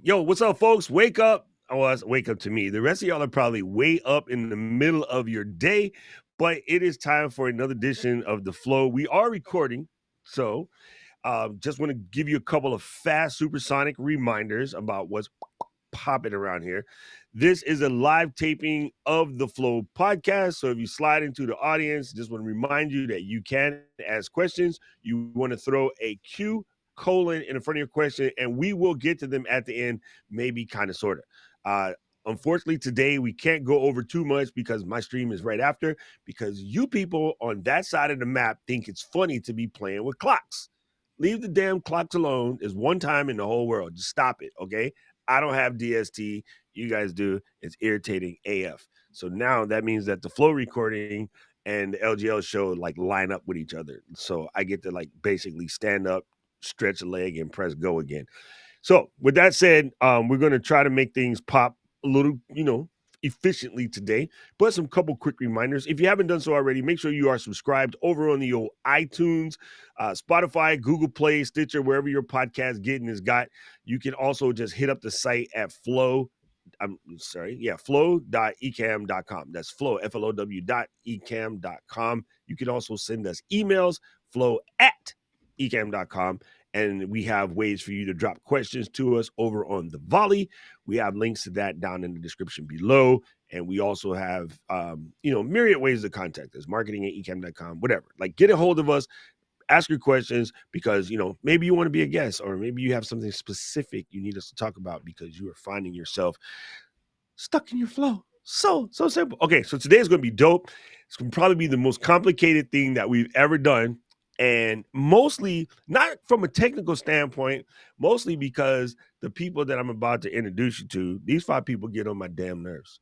Yo, what's up, folks? Wake up. Oh, wake up to me. The rest of y'all are probably way up in the middle of your day, but it is time for another edition of The Flow. We are recording, so just want to give you a couple of fast supersonic reminders about what's popping around here. This is a live taping of the Flow podcast. So if you slide into the audience, just want to remind you that you can ask questions. You want to throw a Q colon in front of your question, and we will get to them at the end, maybe kind of sort of. Uh, Unfortunately, today we can't go over too much because my stream is right after, because you people on that side of the map think it's funny to be playing with clocks. Leave the damn clocks alone. There's one time in the whole world. Just stop it, okay? I don't have DST. You guys do. It's irritating AF. So now that means that the Flow recording and the LGL show like line up with each other. So I get to like basically stand up, stretch a leg, and press go again. So with that said, we're going to try to make things pop a little, efficiently today. But some couple quick reminders. If you haven't done so already, make sure you are subscribed over on the old iTunes, Spotify, Google Play, Stitcher, wherever your podcast getting is got. You can also just hit up the site at flow.ecamm.com. That's flow, flow.ecamm.com. You can also send us emails, flow@ecamm.com. And we have ways for you to drop questions to us over on the Volley. We have links to that down in the description below. And we also have, myriad ways to contact us, marketing@ecamm.com, whatever. Like, get a hold of us, ask your questions because, maybe you want to be a guest or maybe you have something specific you need us to talk about because you are finding yourself stuck in your flow. So simple. Okay, so today is going to be dope. It's going to probably be the most complicated thing that we've ever done. And mostly, not from a technical standpoint, mostly because the people that I'm about to introduce you to, these 5 people get on my damn nerves.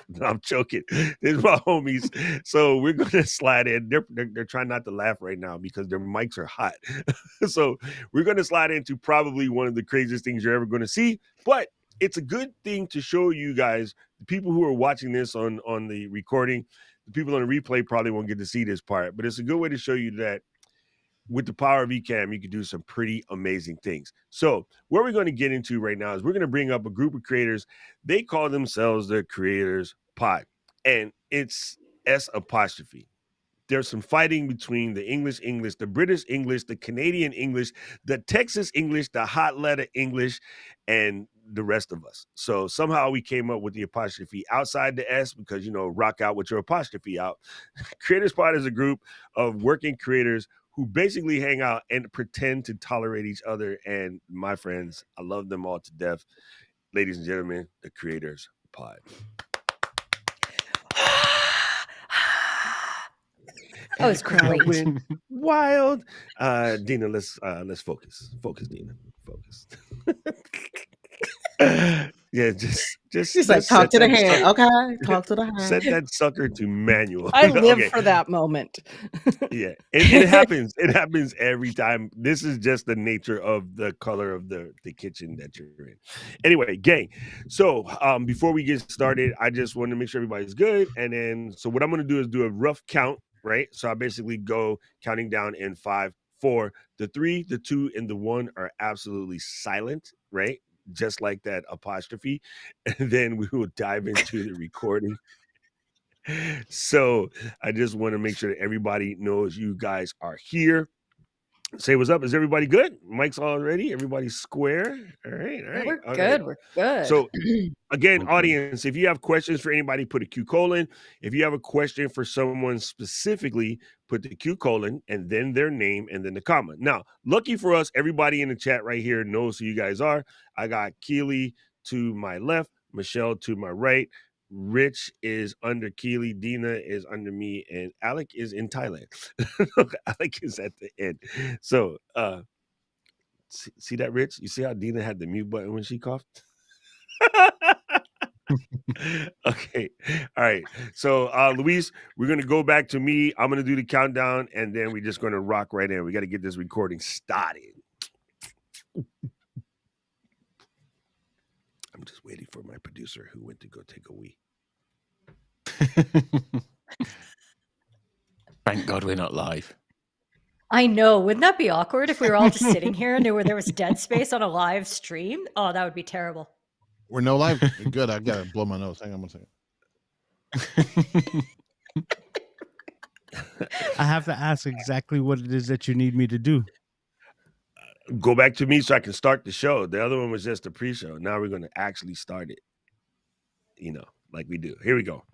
No, I'm joking. These my homies. So we're gonna slide in. They're trying not to laugh right now because their mics are hot. So we're gonna slide into probably one of the craziest things you're ever gonna see. But it's a good thing to show you guys, the people who are watching this on the recording, the people on the replay probably won't get to see this part, but it's a good way to show you that with the power of Ecamm, you can do some pretty amazing things. So what we're going to get into right now is we're going to bring up a group of creators. They call themselves the Creators Pod, and it's S apostrophe. There's some fighting between the English, the British English, the Canadian English, the Texas English, the hot letter English, and the rest of us. So somehow we came up with the apostrophe outside the S because, rock out with your apostrophe out. Creators Pod is a group of working creators who basically hang out and pretend to tolerate each other. And my friends, I love them all to death. Ladies and gentlemen, the Creators Pod. Oh, it's great. Wild. Dina, let's focus. Focus, Dina. Focus. Yeah, just She's like, talk to the hand. Okay. Talk to the hand. Set that sucker to manual. I live for that moment. Yeah. It happens. It happens every time. This is just the nature of the color of the kitchen that you're in. Anyway, gang. So before we get started, I just want to make sure everybody's good. And then so what I'm going to do is do a rough count, right? So I basically go counting down in 5, 4. The 3, the 2, and the 1 are absolutely silent, right? Just like that apostrophe. And then we will dive into the recording. So I just want to make sure that everybody knows you guys are here. Say what's up. Is everybody good? Mike's all ready. Everybody's square. All right. Yeah, we're good. We're good. So again, audience, if you have questions for anybody, put a Q colon. If you have a question for someone specifically, put the Q colon and then their name and then the comma. Now, lucky for us, everybody in the chat right here knows who you guys are. I got Keely to my left, Michelle to my right. Rich is under Keely, Dina is under me, and Alec is in Thailand. Alec is at the end. So see that, Rich? You see how Dina had the mute button when she coughed? Okay. All right. So Luis, we're gonna go back to me. I'm gonna do the countdown and then we're just gonna rock right in. We got to get this recording started. I'm just waiting for my producer who went to go take a wee. Thank God we're not live. I know. Wouldn't that be awkward if we were all just sitting here and there was dead space on a live stream? Oh, that would be terrible. We're no live. Good. I gotta blow my nose. Hang on 1 second. I have to ask exactly what it is that you need me to do. Go back to me so I can start the show. The other one was just a pre-show. Now we're going to actually start it, like we do. Here we go.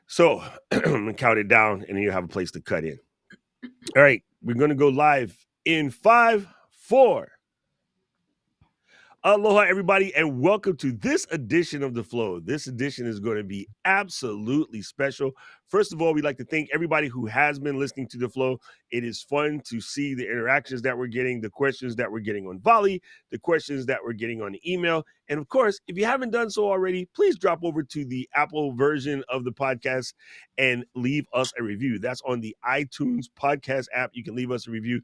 So I'm going to count it down, and then you have a place to cut in. All right, we're going to go live in 5, 4. Aloha, everybody, and welcome to this edition of The Flow. This edition is going to be absolutely special. First of all, we'd like to thank everybody who has been listening to The Flow. It is fun to see the interactions that we're getting, the questions that we're getting on Volley, the questions that we're getting on email. And of course, if you haven't done so already, please drop over to the Apple version of the podcast and leave us a review. That's on the iTunes podcast app. You can leave us a review.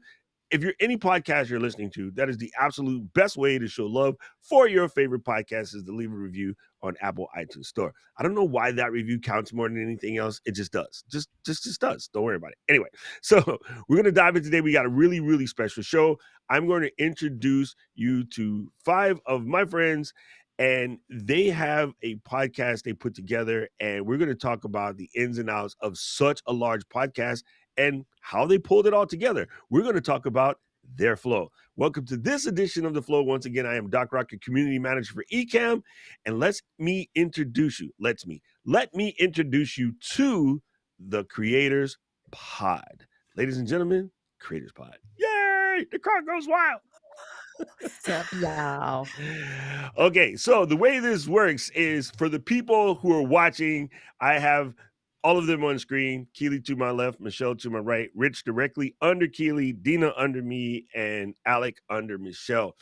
If you're any podcast you're listening to, that is the absolute best way to show love for your favorite podcast is to leave a review on Apple iTunes Store. I don't know why that review counts more than anything else. It just does. Just does. Don't worry about it. Anyway, so we're going to dive in today. We got a really, really special show. I'm going to introduce you to 5 of my friends, and they have a podcast they put together, and we're going to talk about the ins and outs of such a large podcast and how they pulled it all together. We're going to talk about their flow. Welcome to this edition of The Flow. Once again, I am Doc Rock, your community manager for Ecamm, and let me introduce you to the Creators Pod. Ladies and gentlemen, Creators Pod. Yay! The crowd goes wild. Wow. Okay, so the way this works is for the people who are watching, I have all of them on screen. Keely to my left, Michelle to my right, Rich directly under Keely, Dina under me, and Alec under Michelle.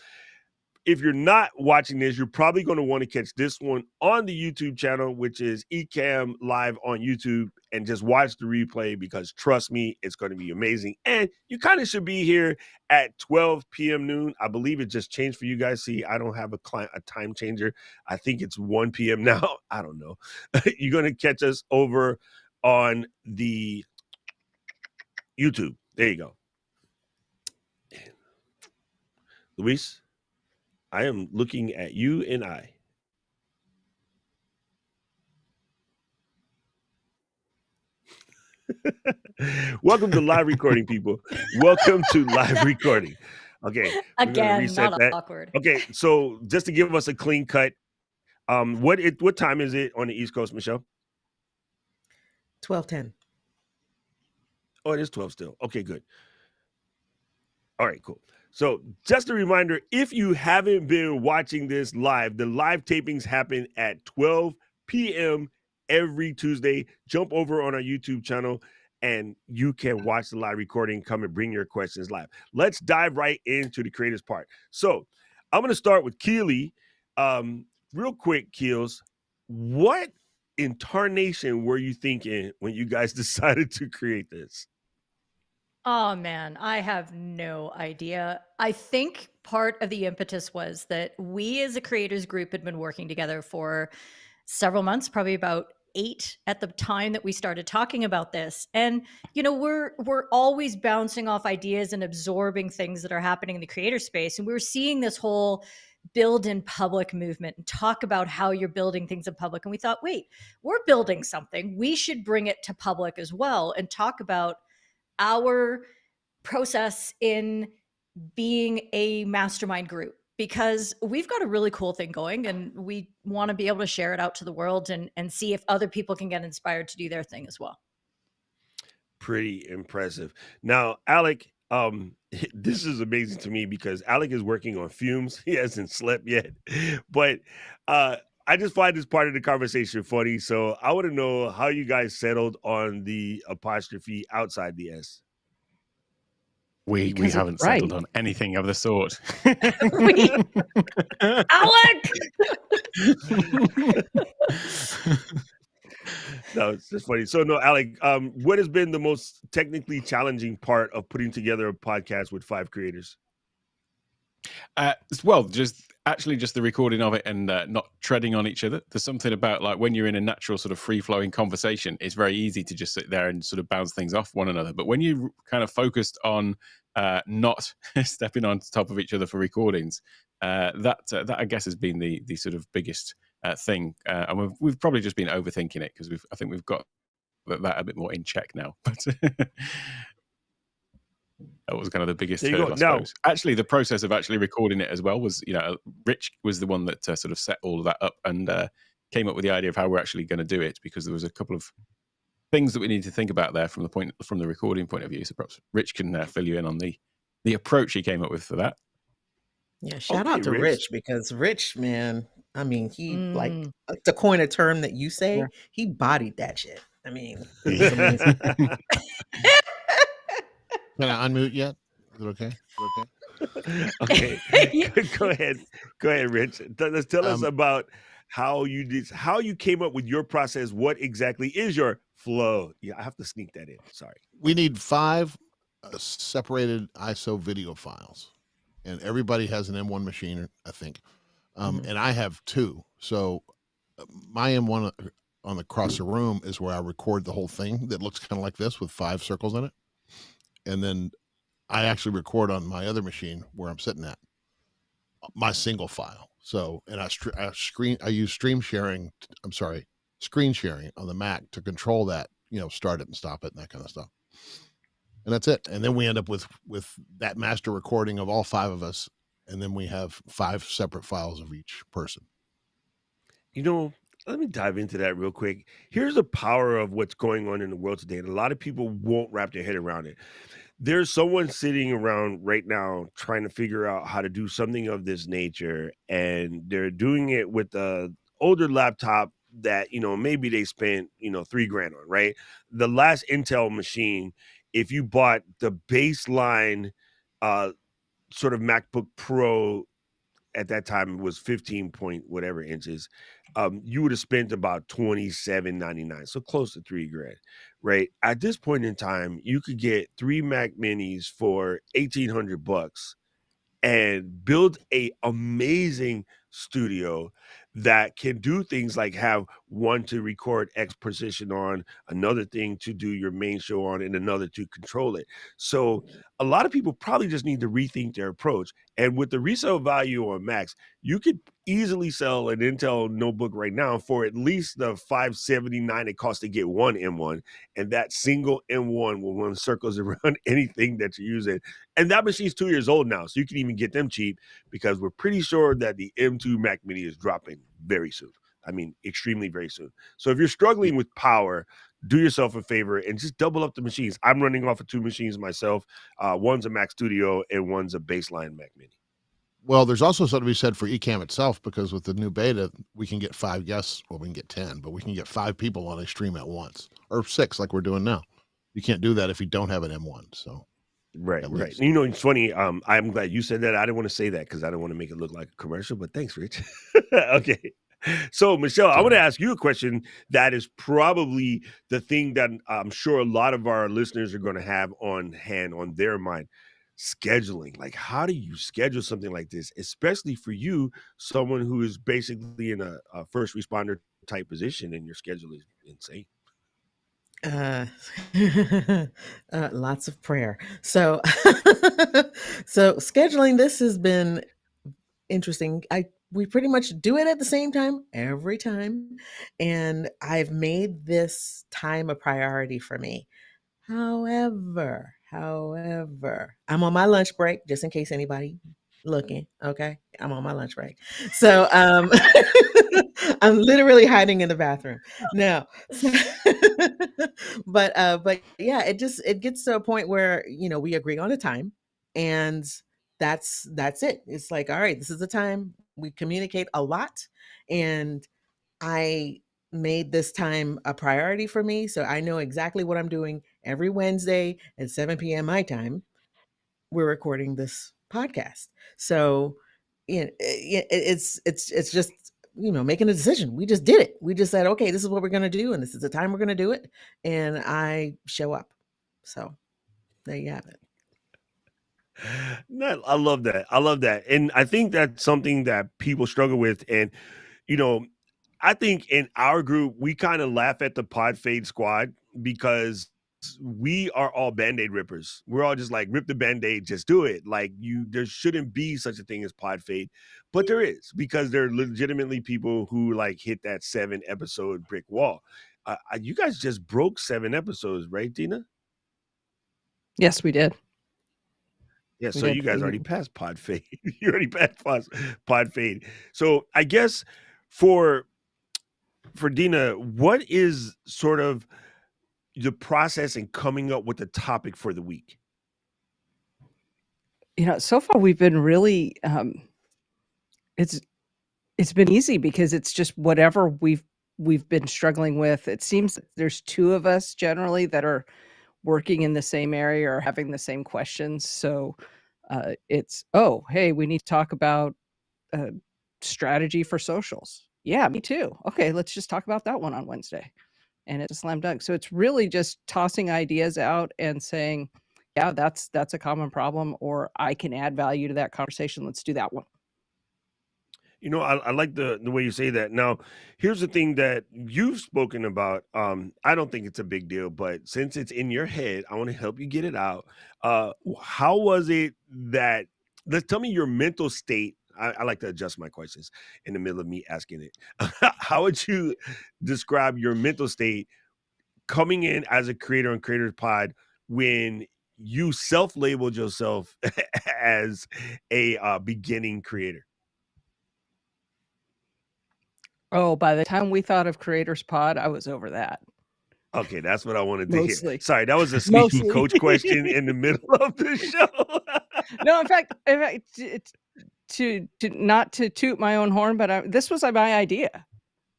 If you're not watching this, you're probably going to want to catch this one on the YouTube channel, which is Ecamm Live on YouTube, and just watch the replay because trust me, it's going to be amazing. And you kind of should be here at 12 p.m. noon. I believe it just changed for you guys. See, I don't have a time changer. I think it's 1 p.m. now. I don't know. You're going to catch us over on the YouTube. There you go. Luis, I am looking at you and I. Welcome to live recording, people. Welcome to live recording. Okay. Again, not that. Awkward. Okay, so just to give us a clean cut, what time is it on the East Coast, Michelle? 12:10. Oh, it is 12 still. Okay, good. All right, cool. So just a reminder, if you haven't been watching this live, the live tapings happen at 12 p.m. every Tuesday. Jump over on our YouTube channel and you can watch the live recording. Come and bring your questions live. Let's dive right into the creators part. So I'm going to start with Keely. Real quick, Keels, what incarnation were you thinking when you guys decided to create this? Oh man, I have no idea. I think part of the impetus was that we as a creators group had been working together for several months, probably about 8 at the time that we started talking about this. And we're always bouncing off ideas and absorbing things that are happening in the creator space. And we were seeing this whole build in public movement and talk about how you're building things in public. And we thought, wait, we're building something. We should bring it to public as well and talk about our process in being a mastermind group, because we've got a really cool thing going and we want to be able to share it out to the world and see if other people can get inspired to do their thing as well. Pretty impressive. Now, Alec, this is amazing to me because Alec is working on fumes. He hasn't slept yet, but I just find this part of the conversation funny. So I want to know how you guys settled on the apostrophe outside the S. We haven't settled on anything of the sort. Alec! No, it's just funny. So no, Alec, what has been the most technically challenging part of putting together a podcast with 5 creators? Well, just actually just the recording of it and not treading on each other. There's something about like when you're in a natural sort of free-flowing conversation, it's very easy to just sit there and sort of bounce things off one another. But when you're kind of focused on not stepping on top of each other for recordings, that I guess has been the sort of biggest thing. And we've probably just been overthinking it because I think we've got that a bit more in check now. But that was kind of the biggest hurdle, I suppose. Actually, the process of actually recording it as well was, Rich was the one that sort of set all of that up and came up with the idea of how we're actually going to do it, because there was a couple of things that we need to think about there from the recording point of view. So perhaps Rich can fill you in on the approach he came up with for that. Yeah, shout out to Rich, because Rich, man, I mean, he like to coin a term that you say, he bodied that shit. I mean, it's amazing. Can I unmute yet? Is it okay? Okay. Go ahead, Rich. Tell us about how you came up with your process. What exactly is your flow? Yeah, I have to sneak that in. Sorry. We need 5 separated ISO video files, and everybody has an M1 machine, I think. And I have 2. So my M1 on across the room is where I record the whole thing that looks kind of like this with 5 circles in it. And then I actually record on my other machine where I'm sitting at my single file. So, and I use screen sharing on the Mac to control that, start it and stop it and that kind of stuff. And that's it. And then we end up with that master recording of all 5 of us. And then we have 5 separate files of each person. Let me dive into that real quick. Here's the power of what's going on in the world today. And a lot of people won't wrap their head around it. There's someone sitting around right now trying to figure out how to do something of this nature. And they're doing it with an older laptop that, maybe they spent, $3,000 on, right? The last Intel machine, if you bought the baseline sort of MacBook Pro at that time, it was 15 point whatever inches, you would have spent about $27.99, so close to $3,000, right? At this point in time, you could get 3 Mac Minis for $1,800 and build a amazing studio that can do things like have one to record X position on, another thing to do your main show on, and another to control it. So a lot of people probably just need to rethink their approach. And with the resale value on Macs, you could easily sell an Intel notebook right now for at least the $579 it costs to get one M1, and that single M1 will run circles around anything that you're using. And that machine's 2 years old now, so you can even get them cheap, because we're pretty sure that the M2 Mac Mini is dropping very soon. I mean, extremely very soon. So if you're struggling with power, do yourself a favor and just double up the machines. I'm running off of 2 machines myself. One's a Mac Studio and one's a baseline Mac Mini. Well, there's also something to be said for Ecamm itself, because with the new beta, we can get 5 guests. Well, we can get 10, but we can get 5 people on a stream at once, or 6 like we're doing now. You can't do that if you don't have an M1. So. Right. It's funny. I'm glad you said that. I didn't want to say that because I don't want to make it look like a commercial, but thanks, Rich. Okay. So, Michelle, I want to ask you a question that is probably the thing that I'm sure a lot of our listeners are going to have on hand, on their mind. Scheduling. Like, how do you schedule something like this, especially for you, someone who is basically in a first responder type position, and your schedule is insane? Lots of prayer. So so scheduling this has been interesting. We pretty much do it at the same time every time, and I've made this time a priority for me. However, I'm on my lunch break, just in case anybody looking. Okay, I'm on my lunch break, so I'm literally hiding in the bathroom now. But yeah, it gets to a point where we agree on a time, and that's it. It's like, all right, this is the time. We communicate a lot, and I made this time a priority for me, so I know exactly what I'm doing every Wednesday at 7 p.m. my time. We're recording this podcast, so it's just making a decision. We just did it. We just said, okay, this is what we're going to do, and this is the time we're going to do it, and I show up. So there you have it. No, I love that. I love that. And I think that's something that people struggle with. And, you know, I think in our group, we kind of laugh at the pod fade squad because we are all band-aid rippers. We're all just like, rip the band-aid, just do it. Like there shouldn't be such a thing as pod fade, but there is, because there are legitimately people who like hit that 7-episode brick wall. You guys just broke 7 episodes, right, Dina? Yes, we did. Yeah, so you guys already passed pod fade. You already passed pod fade. So I guess for Dina, what is sort of the process in coming up with the topic for the week? So far we've been really it's been easy because it's just whatever we've been struggling with. It seems there's 2 of us generally that are working in the same area or having the same questions. So it's, oh, hey, we need to talk about strategy for socials. Yeah, me too. Okay, let's just talk about that one on Wednesday. And it's a slam dunk. So it's really just tossing ideas out and saying, yeah, that's a common problem, or I can add value to that conversation. Let's do that one. I like the way you say that. Now, here's the thing that you've spoken about. I don't think it's a big deal, but since it's in your head, I want to help you get it out. How was it that? Let's tell me your mental state. I like to adjust my questions in the middle of me asking it. How would you describe your mental state coming in as a creator on Creators Pod when you self-labeled yourself as a beginning creator? Oh, by the time we thought of Creators Pod, I was over that. Okay, that's what I wanted to Mostly. hear. Sorry, that was a sneaky coach question in the middle of the show. No, in fact, it's to not to toot my own horn, but this was my idea.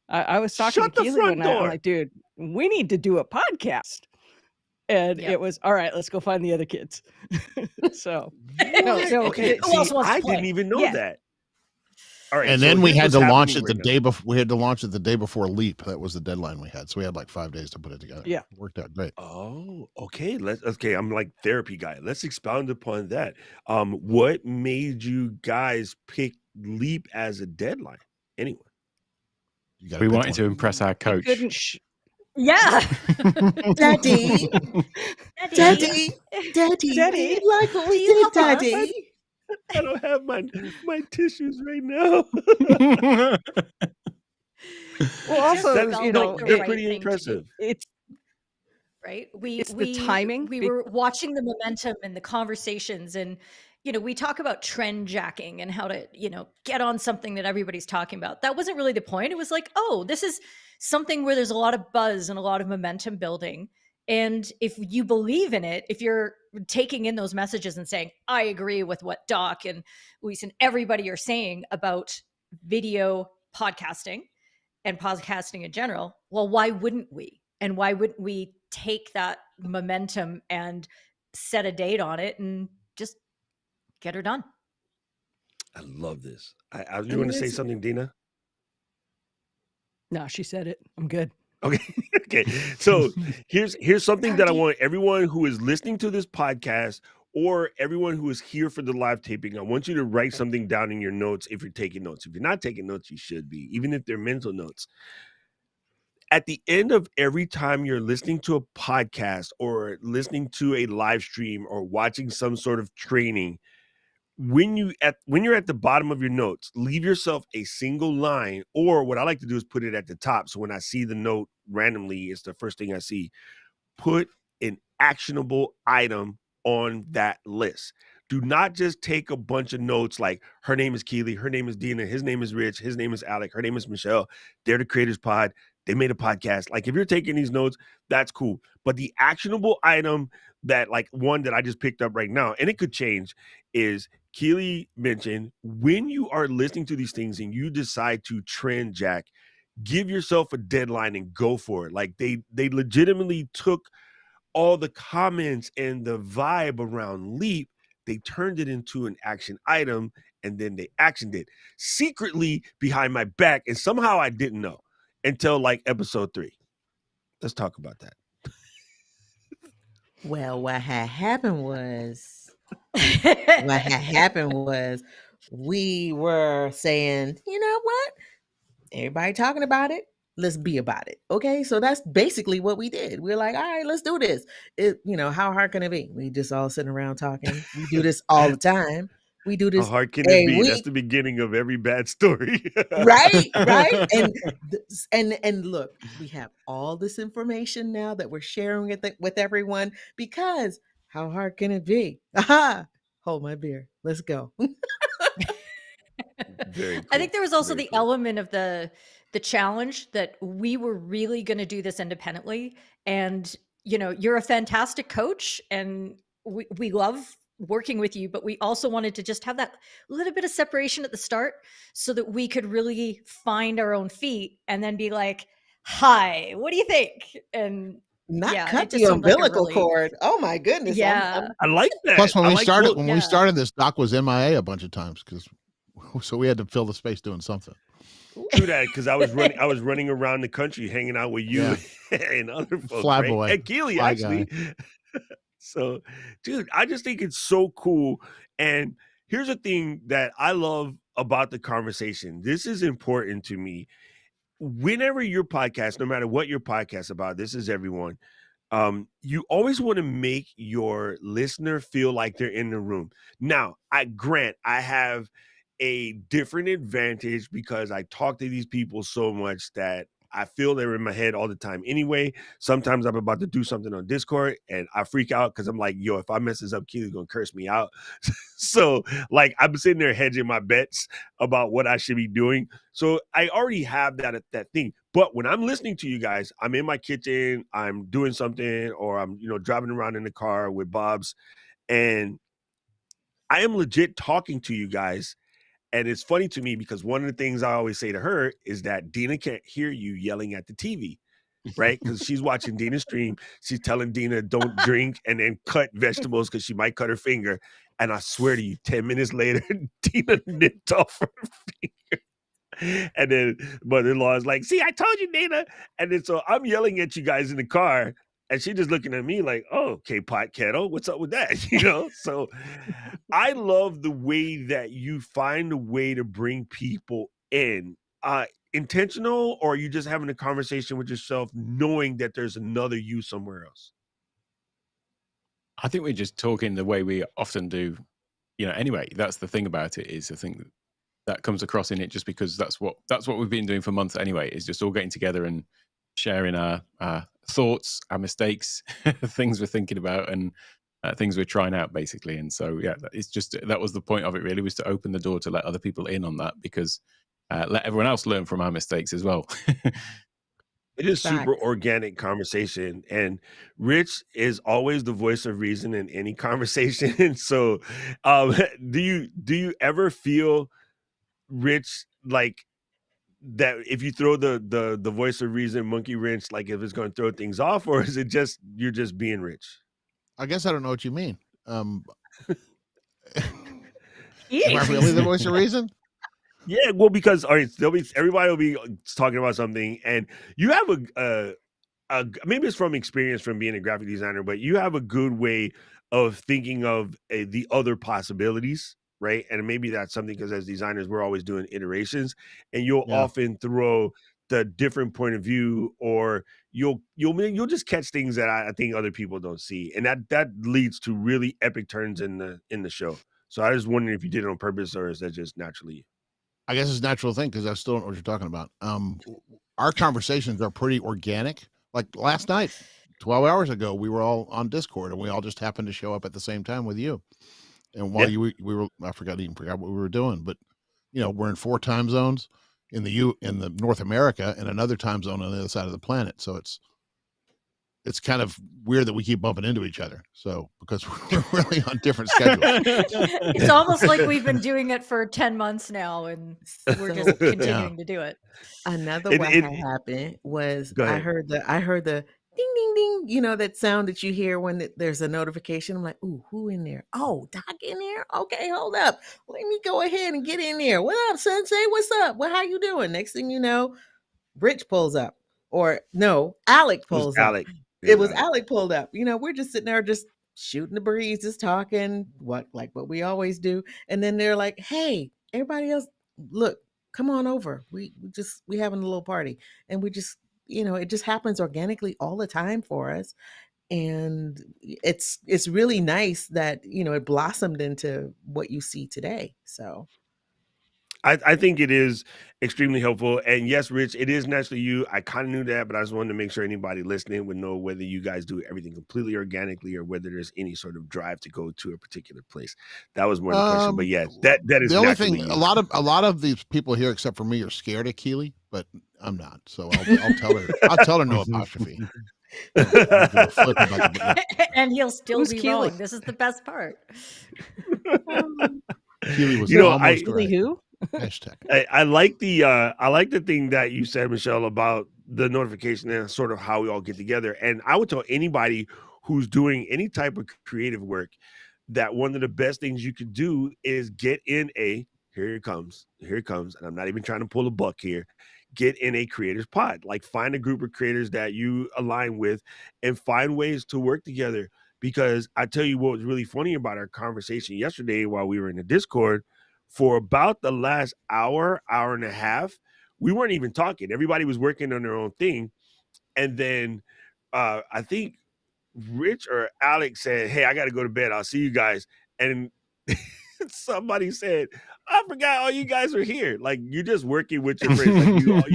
I was talking to Keely one night. I'm like, dude, we need to do a podcast. And it was, all right, let's go find the other kids. So, okay, I didn't even know that. All right, and then we had to launch it the day before. We had to launch it the day before Leap. That was the deadline we had. So we had like 5 days to put it together. Yeah, it worked out great. Oh, okay. I'm like therapy guy. Let's expound upon that. What made you guys pick Leap as a deadline? Anyway, we wanted to impress our coach. Yeah. Daddy, like what we did, Daddy. I don't have my tissues right now. Well, also, they're pretty impressive. It's right. The timing. We were watching the momentum and the conversations, and we talk about trend jacking and how to get on something that everybody's talking about. That wasn't really the point. It was like, oh, this is something where there's a lot of buzz and a lot of momentum building. And if you believe in it, if you're taking in those messages and saying, I agree with what Doc and Luis and everybody are saying about video podcasting and podcasting in general, well, why wouldn't we? And why wouldn't we take that momentum and set a date on it and just get her done? I love this. I was going to say something, Dina? No, she said it. I'm good. Okay. So here's something that I want everyone who is listening to this podcast or everyone who is here for the live taping. I want you to write something down in your notes if you're taking notes. If you're not taking notes, you should be, even if they're mental notes. At the end of every time you're listening to a podcast or listening to a live stream or watching some sort of training, when you're at the bottom of your notes, leave yourself a single line, or what I like to do is put it at the top. So when I see the note randomly, it's the first thing I see. Put an actionable item on that list. Do not just take a bunch of notes like her name is Keely, her name is Dina, his name is Rich, his name is Alec, her name is Michelle. They're the Creators Pod. They made a podcast. Like if you're taking these notes, that's cool. But the actionable item that like one that I just picked up right now, and it could change, is Keely mentioned when you are listening to these things and you decide to trend jack, give yourself a deadline and go for it. Like they legitimately took all the comments and the vibe around Leap, they turned it into an action item, and then they actioned it secretly behind my back. And somehow I didn't know until like episode 3. Let's talk about that. Well, what had happened was What had happened was we were saying, you know what? Everybody talking about it. Let's be about it. Okay. So that's basically what we did. We're like, all right, let's do this. How hard can it be? We just all sitting around talking. We do this all the time. We do How this hard can it every be? That's week. the beginning of every bad story. Right, right. And look, we have all this information now that we're sharing with everyone because how hard can it be? Aha! Hold my beer. Let's go. Very cool. I think there was also Very the cool. element of the challenge that we were really going to do this independently. And you're a fantastic coach, and we love working with you, but we also wanted to just have that little bit of separation at the start so that we could really find our own feet and then be like, hi, what do you think? And Not yeah, cut it the just seemed like a umbilical really, cord. Oh my goodness. yeah. I like that. Plus, when I we like, started, well, when Yeah. we started this, Doc was MIA a bunch of times so we had to fill the space doing something. true that, because I was running around the country hanging out with you and other folks, Fly right? boy. And Keely, Fly actually. So, dude, I just think it's so cool. And here's the thing that I love about the conversation. This is important to me. Whenever your podcast, no matter what your podcast about, this is everyone. You always want to make your listener feel like they're in the room. Now, I have a different advantage because I talk to these people so much that I feel they're in my head all the time. Anyway, sometimes I'm about to do something on Discord and I freak out because I'm like, yo, if I mess this up, Keely's gonna curse me out. So, like, I'm sitting there hedging my bets about what I should be doing. So I already have that thing. But when I'm listening to you guys, I'm in my kitchen, I'm doing something, or I'm driving around in the car with Bob's, and I am legit talking to you guys. And it's funny to me because one of the things I always say to her is that Dina can't hear you yelling at the TV, right? Because she's watching Dina stream. She's telling Dina don't drink and then cut vegetables because she might cut her finger. And I swear to you, 10 minutes later, Dina nipped off her finger. And then mother-in-law is like, see, I told you, Dina. And then so I'm yelling at you guys in the car. And she just looking at me like, oh, okay, pot kettle. What's up with that? So I love the way that you find a way to bring people in. Intentional, or are you just having a conversation with yourself, knowing that there's another you somewhere else? I think we're just talking the way we often do, anyway. That's the thing about it, is I think that comes across in it just because that's what we've been doing for months anyway, is just all getting together and sharing our thoughts, our mistakes, things we're thinking about, and things we're trying out, basically. And so, yeah, it's just, that was the point of it, really, was to open the door to let other people in on that, because let everyone else learn from our mistakes as well. It is super Facts. organic conversation, and Rich is always the voice of reason in any conversation. So, do you ever feel, Rich, like that if you throw the voice of reason monkey wrench, like if it's going to throw things off, or is it just you're just being Rich? I guess I don't know what you mean. Am I Yeesh. really the voice of reason? Yeah, well, because all right, everybody will be talking about something, and you have maybe it's from experience from being a graphic designer, but you have a good way of thinking of the other possibilities, right? And maybe that's something because as designers, we're always doing iterations, and you'll Yeah. often throw the different point of view, or you'll just catch things that I think other people don't see, and that leads to really epic turns in the show. So I was wondering if you did it on purpose, or is that just naturally? I guess it's a natural thing because I still don't know what you're talking about. Our conversations are pretty organic. Like last night, 12 hours ago, we were all on Discord and we all just happened to show up at the same time with you. And while Yeah. we were, I forgot what we were doing, but we're in 4 time zones in the North America and another time zone on the other side of the planet. So it's kind of weird that we keep bumping into each other. So because we're really on different schedules. It's almost like we've been doing it for 10 months now, and we're just So continuing to do it. another It, what it, had happened was go I ahead. heard the ding ding ding, that sound that you hear when there's a notification. I'm like, ooh, who in there? Oh, Doc in there? Okay, hold up. Let me go ahead and get in there. What up, Sensei? What's up? Well, how you doing? Next thing you know, Rich pulls up. Or no, Alec It was pulls up. Alec. It It was was Alec. Alec pulled up. We're just sitting there just shooting the breeze, just talking, what we always do. And then they're like, hey, everybody else, look, come on over. We having a little party. And we just, it just happens organically all the time for us. And it's really nice that, it blossomed into what you see today. So I think it is extremely helpful. And yes, Rich, it is naturally you. I kind of knew that, but I just wanted to make sure anybody listening would know whether you guys do everything completely organically or whether there's any sort of drive to go to a particular place. That was more the question. But yeah, that is the only naturally thing. you. A lot of these people here, except for me, are scared of Keely, but I'm not. So I'll tell her. I'll tell her no apostrophe. I don't give a flip about And he'll still Who's be Keely? wrong. This is the best part. Keely was I almost Keely right. who? Hashtag. I like the thing that you said, Michelle, about the notification and sort of how we all get together. And I would tell anybody who's doing any type of creative work that one of the best things you could do is get in here it comes, and I'm not even trying to pull a buck here. Get in a creators pod, like find a group of creators that you align with and find ways to work together. Because I tell you what was really funny about our conversation yesterday while we were in the Discord, for about the last hour and a half, we weren't even talking. Everybody was working on their own thing. And then I think Rich or Alex said, hey, I got to go to bed. I'll see you guys. And somebody said, I forgot all you guys are here. Like, you're just working with your friends. Like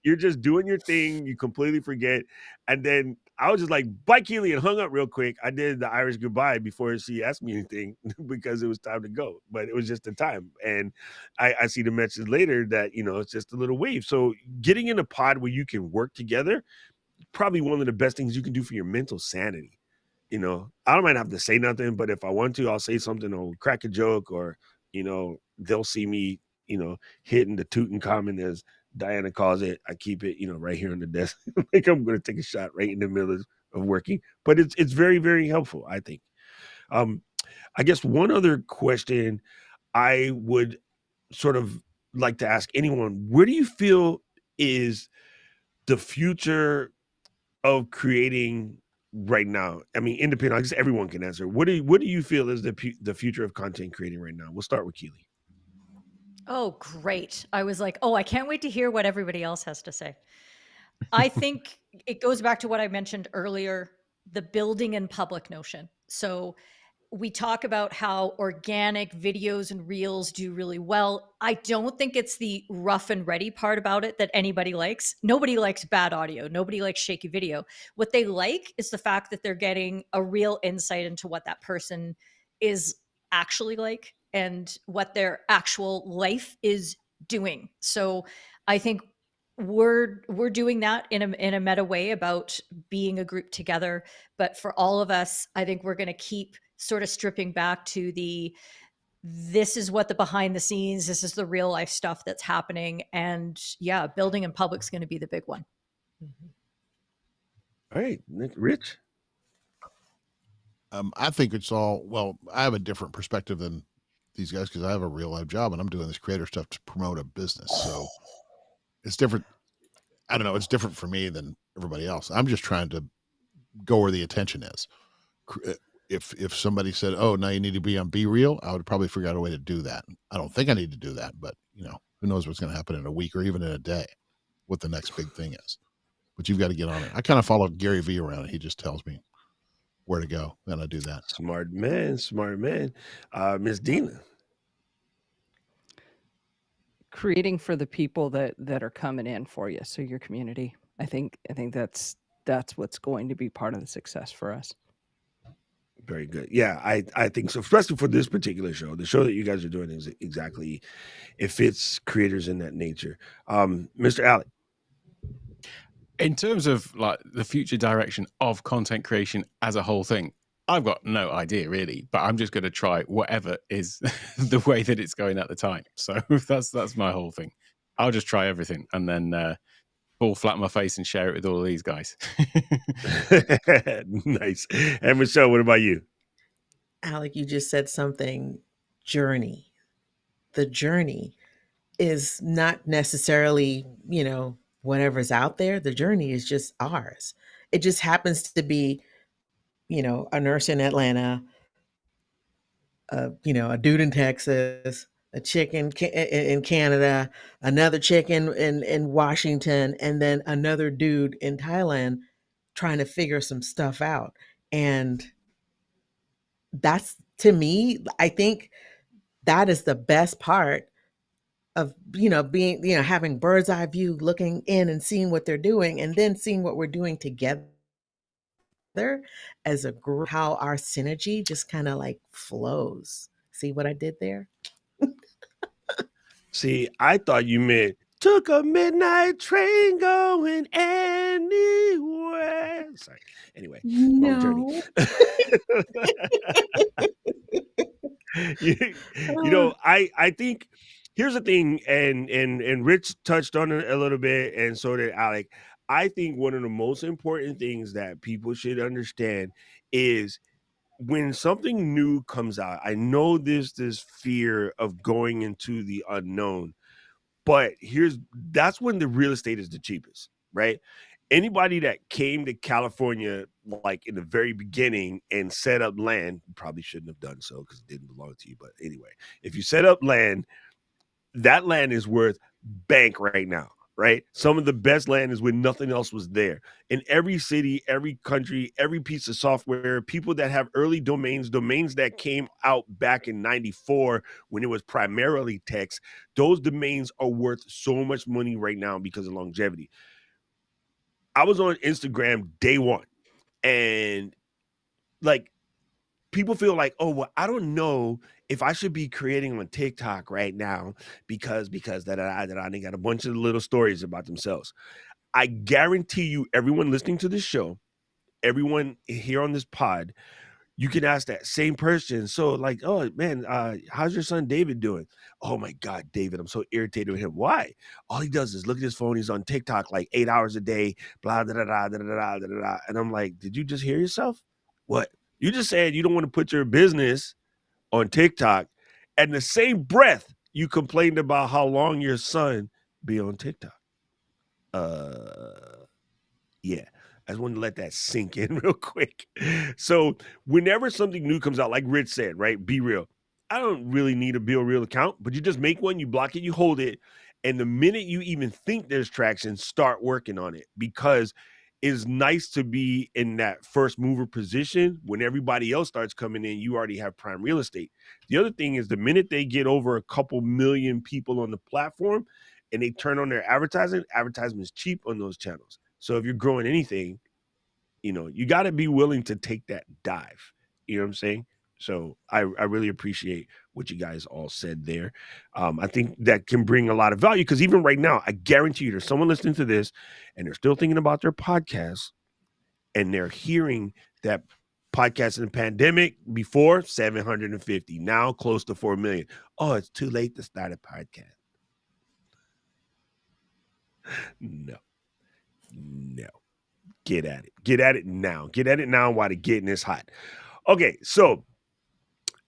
you're just doing your thing. You completely forget. And then I was just like, bye, Keely, and hung up real quick. I did the Irish goodbye before she asked me anything because it was time to go. But it was just the time. And I see the message later that, it's just a little wave. So getting in a pod where you can work together, probably one of the best things you can do for your mental sanity. I don't might have to say nothing, but if I want to, I'll say something or crack a joke, or, they'll see me, hitting the Tutankhamun, as Diana calls it. I keep it, right here on the desk. Like I'm going to take a shot right in the middle of working, but it's very, very helpful, I think. I guess one other question I would sort of like to ask anyone, where do you feel is the future of creating right now? I mean, independent, I guess everyone can answer. What do you feel is the future of content creating right now? We'll start with Keely. Oh, great. I was like, oh, I can't wait to hear what everybody else has to say. I think it goes back to what I mentioned earlier, the building in public notion. So we talk about how organic videos and reels do really well. I don't think it's the rough and ready part about it that anybody likes. Nobody likes bad audio. Nobody likes shaky video. What they like is the fact that they're getting a real insight into what that person is actually like and what their actual life is doing. So I think we're doing that in a meta way about being a group together. But for all of us, I think we're going to keep sort of stripping back to this is what the behind the scenes, this is the real life stuff that's happening. And yeah, building in public is going to be the big one. All right, Rich. I think it's all, well, I have a different perspective than these guys because I have a real life job and I'm doing this creator stuff to promote a business. So it's different. I don't know. It's different for me than everybody else. I'm just trying to go where the attention is. If somebody said, oh, now you need to be on Be Real, I would probably figure out a way to do that. I don't think I need to do that, but who knows what's going to happen in a week or even in a day, what the next big thing is. But you've got to get on it. I kind of follow Gary Vee around and he just tells me where to go. Then I do that. Smart man. Miss Dina. Creating for the people that are coming in for you. So your community. I think that's what's going to be part of the success for us. Very good. Yeah, I think so, especially for this particular show. The show that you guys are doing is exactly, it fits creators in that nature. Mr. Alec. In terms of like the future direction of content creation as a whole thing, I've got no idea really, but I'm just going to try whatever is the way that it's going at the time. So that's my whole thing. I'll just try everything and then fall flat on my face and share it with all of these guys. Nice. And Michelle, what about you? Alec, you just said something, journey. The journey is not necessarily, whatever's out there. The journey is just ours. It just happens to be a nurse in Atlanta, a dude in Texas, a chick in Canada, another chick in Washington, and then another dude in Thailand trying to figure some stuff out. And that's, to me, I think that is the best part of being, having bird's eye view, looking in and seeing what they're doing, and then seeing what we're doing together as a group, how our synergy just kind of like flows. See what I did there? See, I thought you meant took a midnight train going anywhere. Sorry. Anyway, wrong journey. No. I think here's the thing, and Rich touched on it a little bit, and so did Alec. I think one of the most important things that people should understand is when something new comes out. I know there's this fear of going into the unknown, but that's when the real estate is the cheapest, right? Anybody that came to California like in the very beginning and set up land, probably shouldn't have done so because it didn't belong to you. But anyway, if you set up land, that land is worth bank right now, right? Some of the best land is when nothing else was there. In every city, every country, every piece of software, people that have early domains that came out back in 94 when it was primarily text, those domains are worth so much money right now because of longevity. I was on Instagram day one, and like people feel like, oh, well, I don't know if I should be creating on TikTok right now because that they got a bunch of little stories about themselves. I guarantee you, everyone listening to this show, everyone here on this pod, you can ask that same person. So like, oh man, how's your son David doing? Oh my God, David, I'm so irritated with him. Why? All he does is look at his phone. He's on TikTok like 8 hours a day, blah, da, da, da, da, da, da, da, da. And I'm like, did you just hear yourself? What? You just said you don't want to put your business on TikTok. And the same breath, you complained about how long your son be on TikTok. Yeah. I just wanted to let that sink in real quick. So whenever something new comes out, like Rich said, right? Be real. I don't really need a Be Real account, but you just make one, you block it, you hold it. And the minute you even think there's traction, start working on it, because it's nice to be in that first mover position. When everybody else starts coming in, you already have prime real estate. The other thing is the minute they get over a couple million people on the platform and they turn on their advertisement is cheap on those channels. So if you're growing anything, you got to be willing to take that dive. You know what I'm saying? So I really appreciate what you guys all said there. I think that can bring a lot of value, because even right now, I guarantee you there's someone listening to this and they're still thinking about their podcast, and they're hearing that podcast in the pandemic before 750, now close to 4 million. Oh, it's too late to start a podcast. No. Get at it. Get at it now. Get at it now while the getting is hot. Okay, so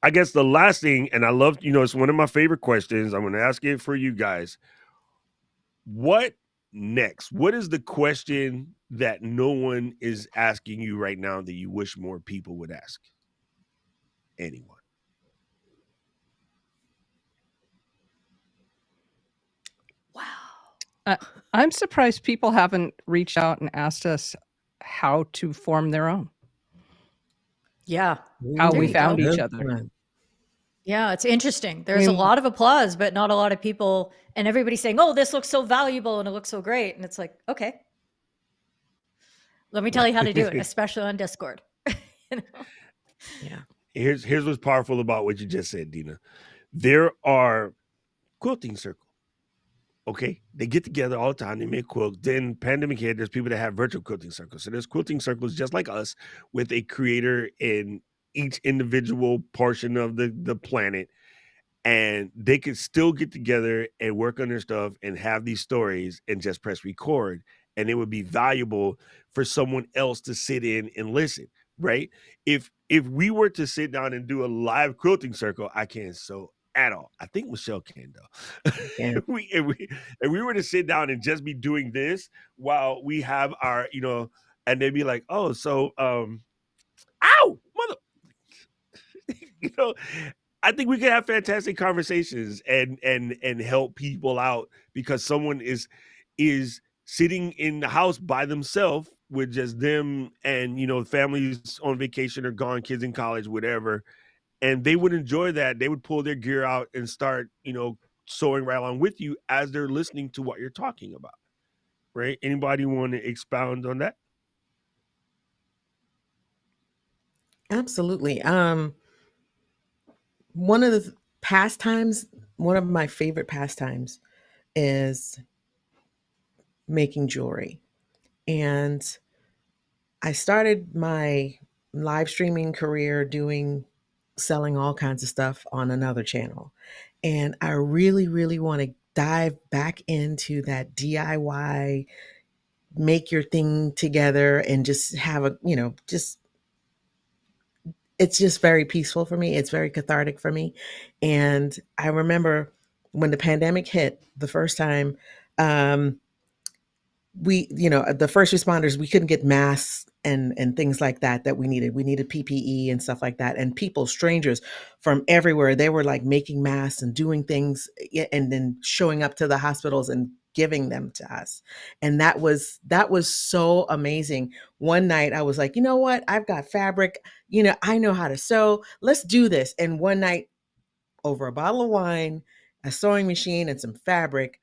I guess the last thing, and I love, it's one of my favorite questions. I'm going to ask it for you guys. What next? What is the question that no one is asking you right now that you wish more people would ask? Anyone? Wow. I'm surprised people haven't reached out and asked us how to form their own. Yeah. How There we you found go. each other. Yeah, it's interesting. There's a lot of applause, but not a lot of people, and everybody's saying, oh, this looks so valuable and it looks so great. And it's like, okay, let me tell you how to do it, especially on Discord. Yeah. Here's what's powerful about what you just said, Dina. There are quilting circles. Okay, they get together all the time. They make quilts. Then pandemic hit. There's people that have virtual quilting circles. So there's quilting circles just like us, with a creator in each individual portion of the planet, and they could still get together and work on their stuff and have these stories and just press record, and it would be valuable for someone else to sit in and listen, right? If we were to sit down and do a live quilting circle, I can't sew at all. I think Michelle can though. Yeah. if we were to sit down and just be doing this while we have our, and they'd be like, oh, so Ow, mother. You know, I think we can have fantastic conversations and help people out because someone is sitting in the house by themselves with just them and families on vacation or gone, kids in college, whatever, and they would enjoy that. They would pull their gear out and start sewing right along with you as they're listening to what you're talking about. Right? Anybody want to expound on that? Absolutely. One of the pastimes, one of my favorite pastimes is making jewelry. And I started my live streaming career selling all kinds of stuff on another channel. And I really, really want to dive back into that DIY, make your thing together and just have it's just very peaceful for me. It's very cathartic for me. And I remember when the pandemic hit the first time, um, the first responders, we couldn't get masks and things like that we needed PPE and stuff like that, and people, strangers from everywhere, they were like making masks and doing things, and then showing up to the hospitals and giving them to us. And that was so amazing. One night I was like, you know what, I've got fabric, I know how to sew, let's do this. And one night, over a bottle of wine, a sewing machine, and some fabric,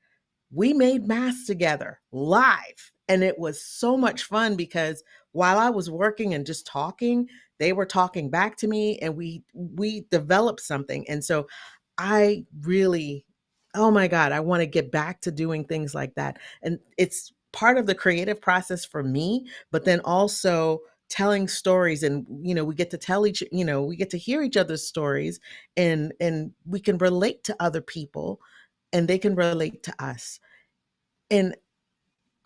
we made masks together live. And it was so much fun because while I was working and just talking, they were talking back to me, and we developed something. And so I really, oh my God, I want to get back to doing things like that. And it's part of the creative process for me, but then also telling stories. And we get to we get to hear each other's stories, and we can relate to other people, and they can relate to us. And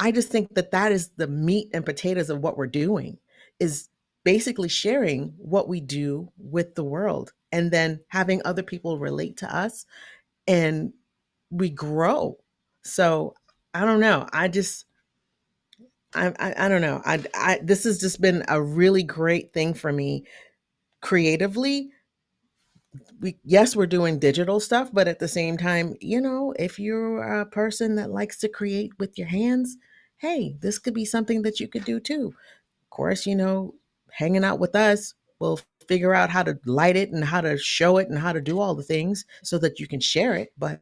I just think that that is the meat and potatoes of what we're doing, is basically sharing what we do with the world, and then having other people relate to us, and we grow. So I don't know. I don't know. This has just been a really great thing for me creatively. Yes, we're doing digital stuff, but at the same time, if you're a person that likes to create with your hands, hey, this could be something that you could do too. Of course, hanging out with us, we'll figure out how to light it and how to show it and how to do all the things so that you can share it. But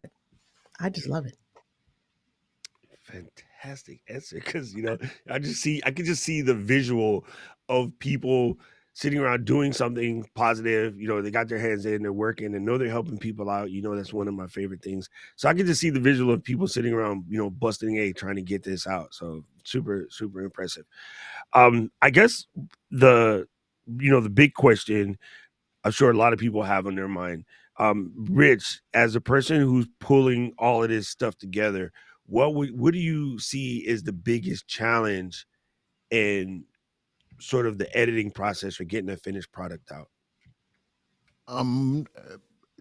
I just love it. Fantastic answer, because I can just see the visual of people sitting around doing something positive. They got their hands in, they're working, and know they're helping people out. That's one of my favorite things. So I can just see the visual of people sitting around, busting a trying to get this out. So super, super impressive. I guess the the big question I'm sure a lot of people have on their mind. Rich, as a person who's pulling all of this stuff together, what do you see is the biggest challenge in sort of the editing process or getting a finished product out? Um,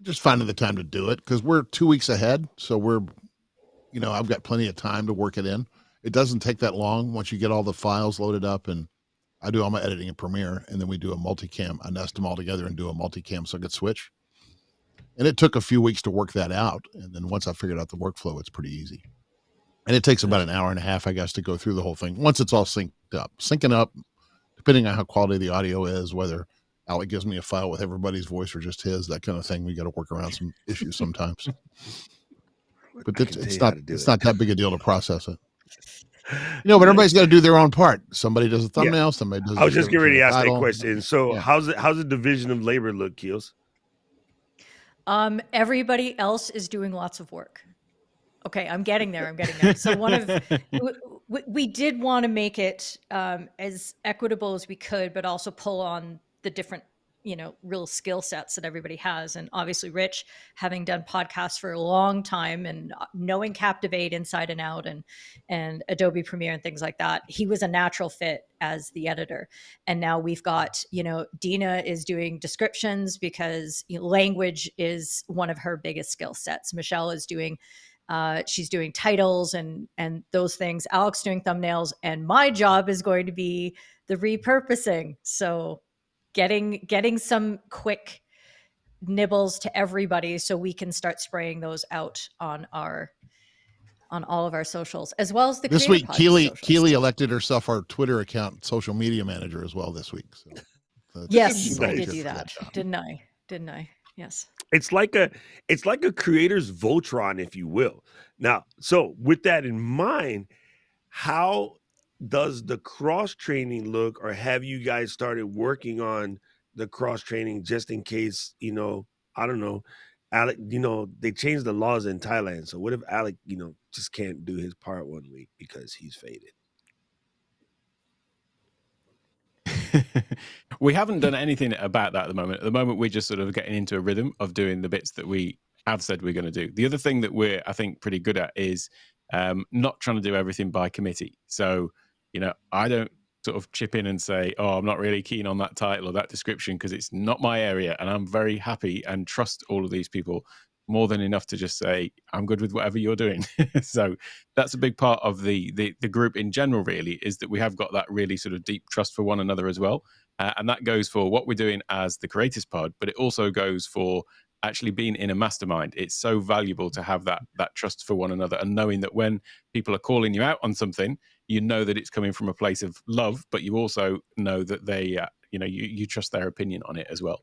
just finding the time to do it, because we're 2 weeks ahead, so I've got plenty of time to work it in. It doesn't take that long once you get all the files loaded up, and I do all my editing in Premiere, and then we do a multicam. I nest them all together and do a multicam so I could switch. And it took a few weeks to work that out, and then once I figured out the workflow, it's pretty easy. And it takes about an hour and a half, I guess, to go through the whole thing once it's all synced up. Syncing up, depending on how quality the audio is, whether Alec gives me a file with everybody's voice or just his, that kind of thing. We got to work around some issues sometimes. But it's not that big a deal to process it. But everybody's got to do their own part. Somebody does a thumbnail, somebody does. I was just getting ready to ask that question. So Yeah. how's the division of labor look, Keels? Everybody else is doing lots of work. Okay, I'm getting there. So we did want to make it as equitable as we could, but also pull on the different, real skill sets that everybody has. And obviously Rich, having done podcasts for a long time and knowing Captivate inside and out, and Adobe Premiere and things like that, he was a natural fit as the editor. And now we've got, Dina is doing descriptions because language is one of her biggest skill sets. Michelle is doing she's doing titles and those things. Alec's doing thumbnails, and my job is going to be the repurposing. So getting some quick nibbles to everybody so we can start spraying those out on all of our socials, as well as the This Creator week, Pod Keely elected herself our Twitter account social media manager as well this week. So yes, I Nice. did do that, didn't I? Yes. It's like a creator's Voltron, if you will. Now, so with that in mind, how does the cross training look, or have you guys started working on the cross training just in case, I don't know, Alec, they changed the laws in Thailand. So what if Alec, just can't do his part one week because he's faded? We haven't done anything about that at the moment. At the moment, we're just sort of getting into a rhythm of doing the bits that we have said we're going to do. The other thing that we're, I think, pretty good at is not trying to do everything by committee. So, I don't sort of chip in and say, oh, I'm not really keen on that title or that description because it's not my area. And I'm very happy and trust all of these people more than enough to just say, I'm good with whatever you're doing. So that's a big part of the group in general, really, is that we have got that really sort of deep trust for one another as well. And that goes for what we're doing as the Creators Pod, but it also goes for actually being in a mastermind. It's so valuable to have that trust for one another, and knowing that when people are calling you out on something, you know that it's coming from a place of love, but you also know that they, you trust their opinion on it as well.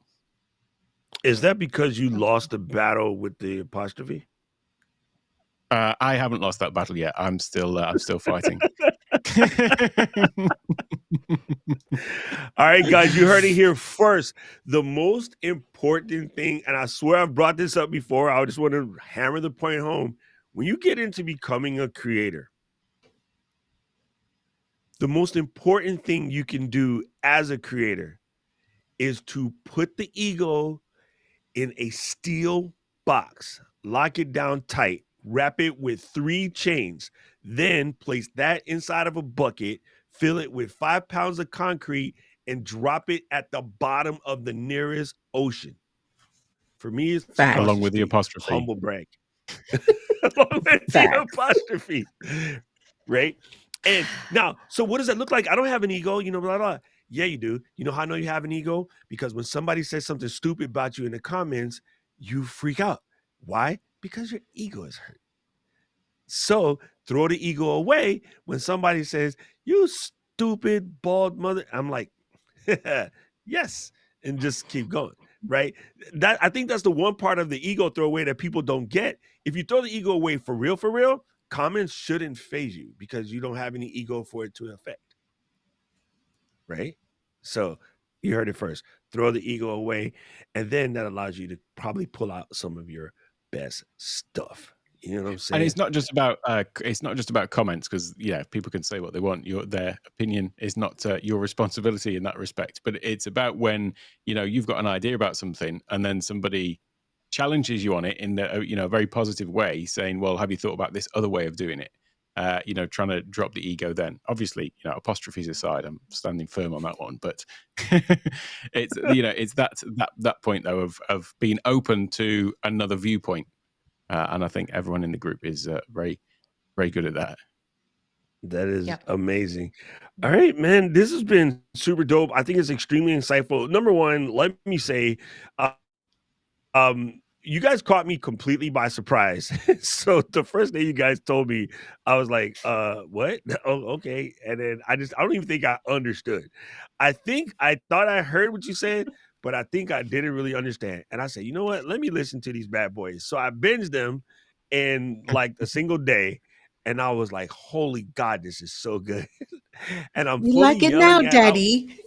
Is that because you lost the battle with the apostrophe? I haven't lost that battle yet. I'm still fighting. All right, guys, you heard it here first. The most important thing, and I swear I've brought this up before, I just want to hammer the point home. When you get into becoming a creator, the most important thing you can do as a creator is to put the ego in a steel box, lock it down tight, wrap it with 3 chains, then place that inside of a bucket, fill it with 5 pounds of concrete, and drop it at the bottom of the nearest ocean. For me, it's along with the apostrophe. Humble brag. Along with the apostrophe. Right? And now, so what does that look like? I don't have an ego, blah, blah. Yeah, you do. You know how I know you have an ego? Because when somebody says something stupid about you in the comments, you freak out. Why? Because your ego is hurt. So throw the ego away when somebody says, you stupid bald mother. I'm like, yes, and just keep going, right? I think that's the one part of the ego throwaway that people don't get. If you throw the ego away for real, comments shouldn't phase you because you don't have any ego for it to affect. Right? So you heard it first. Throw the ego away, and then that allows you to probably pull out some of your best stuff. You know what I'm saying? And it's not just about comments, because people can say what they want. Their opinion is not your responsibility in that respect. But it's about when you've got an idea about something, and then somebody challenges you on it in a very positive way, saying, "Well, have you thought about this other way of doing it?" Trying to drop the ego. Then, obviously, apostrophes aside, I'm standing firm on that one. But it's it's that point though of being open to another viewpoint. And I think everyone in the group is very, very good at that. That is amazing. All right, man. This has been super dope. I think it's extremely insightful. Number one, let me say, you guys caught me completely by surprise. So the first day you guys told me, I was like, what? Oh, okay. And then I don't even think I understood. I think I thought I heard what you said, but I think I didn't really understand. And I said, you know what? Let me listen to these bad boys. So I binged them in like a single day. And I was like, holy God, this is so good. And I'm You like it now, Daddy.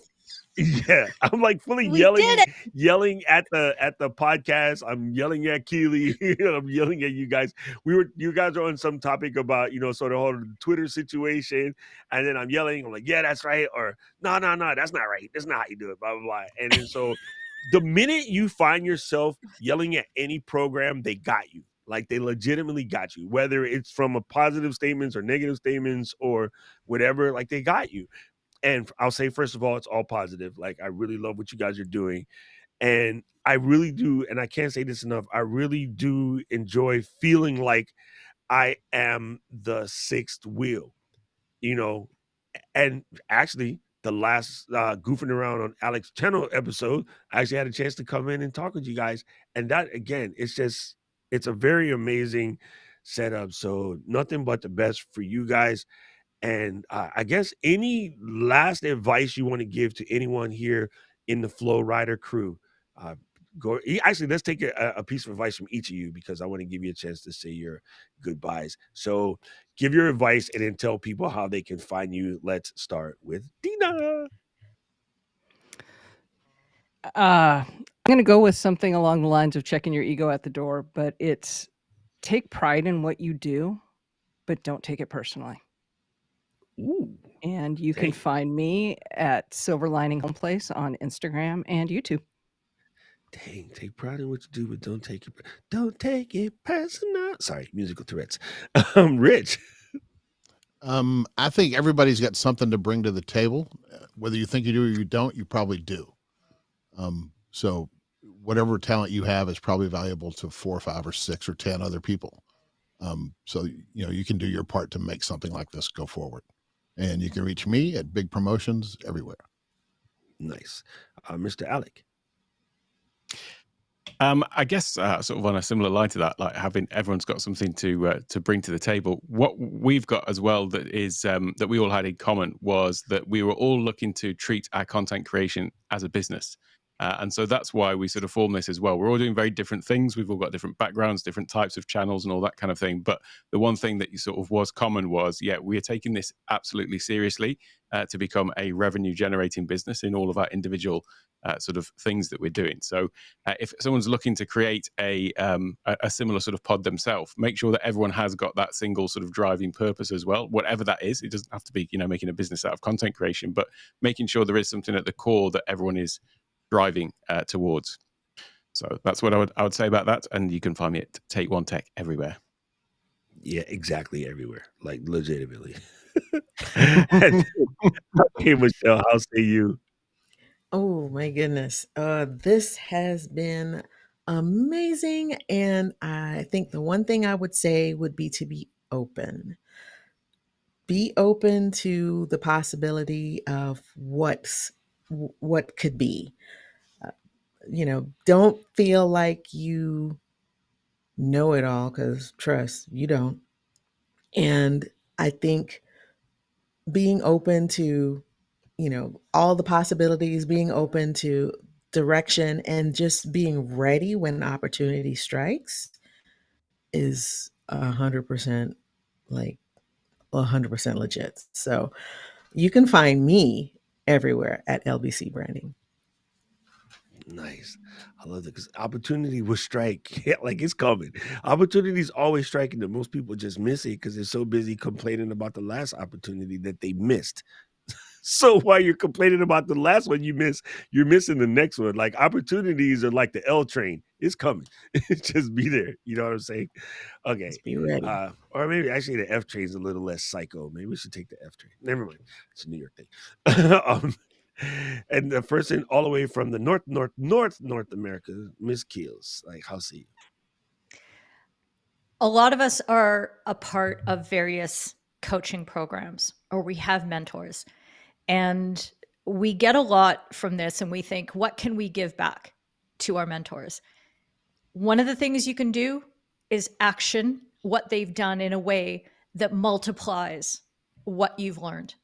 Yeah, I'm like fully yelling at the podcast. I'm yelling at Keely. I'm yelling at you guys. You guys are on some topic about, sort of whole Twitter situation. And then I'm yelling. I'm like, yeah, that's right. Or no, that's not right. That's not how you do it, blah, blah, blah. And then so the minute you find yourself yelling at any program, they got you. Like they legitimately got you, whether it's from a positive statements or negative statements or whatever, like they got you. And I'll say, first of all, it's all positive. Like, I really love what you guys are doing. And I really do, and I can't say this enough, I really do enjoy feeling like I am the sixth wheel, and actually the last goofing around on Alec's channel episode, I actually had a chance to come in and talk with you guys. And that, again, it's a very amazing setup. So nothing but the best for you guys. And I guess any last advice you want to give to anyone here in the Flow Rider crew? Actually, let's take a piece of advice from each of you, because I want to give you a chance to say your goodbyes. So give your advice and then tell people how they can find you. Let's start with Dina. I'm going to go with something along the lines of checking your ego at the door, but it's take pride in what you do, but don't take it personally. Ooh, And you can dang. find me at Silver Lining Home Place on Instagram and YouTube. Dang, take pride in what you do, but don't take it personal. Sorry, musical Tourette's. Rich. I think everybody's got something to bring to the table. Whether you think you do or you don't, you probably do. So whatever talent you have is probably valuable to 4 or 5 or 6 or 10 other people. So you can do your part to make something like this go forward. And you can reach me at Big Promotions everywhere. Nice. Mr. Alec. I guess sort of on a similar line to that, like having everyone's got something to bring to the table. What we've got as well that is that we all had in common was that we were all looking to treat our content creation as a business. And so that's why we sort of formed this as well. We're all doing very different things. We've all got different backgrounds, different types of channels and all that kind of thing. But the one thing that you sort of was common was, we are taking this absolutely seriously to become a revenue generating business in all of our individual sort of things that we're doing. So if someone's looking to create a similar sort of pod themselves, make sure that everyone has got that single sort of driving purpose as well, whatever that is. It doesn't have to be, making a business out of content creation, but making sure there is something at the core that everyone is driving towards. So that's what I would say about that. And you can find me at Take One Tech everywhere. Yeah, exactly everywhere. Like legitimately. Okay, Michelle, how say you? Oh my goodness. This has been amazing. And I think the one thing I would say would be to be open. Be open to the possibility of what could be. Don't feel like you know it all, because trust, you don't. And I think being open to, all the possibilities, being open to direction, and just being ready when opportunity strikes is 100% like 100% legit. So you can find me everywhere at LBC Branding. Nice. I love it, because opportunity will strike. Yeah, like it's coming. Opportunity's always striking, and most people just miss it because they're so busy complaining about the last opportunity that they missed. So while you're complaining about the last one you missed, you're missing the next one. Like opportunities are like the L train. It's coming. Just be there. You know what I'm saying? Okay. Just be ready. Or maybe actually the F train's a little less psycho. Maybe we should take the F train. Never mind. It's a New York thing. And the person all the way from the North America, Miss Keels. Like, how see you? A lot of us are a part of various coaching programs, or we have mentors. And we get a lot from this, and we think, what can we give back to our mentors? One of the things you can do is action what they've done in a way that multiplies what you've learned.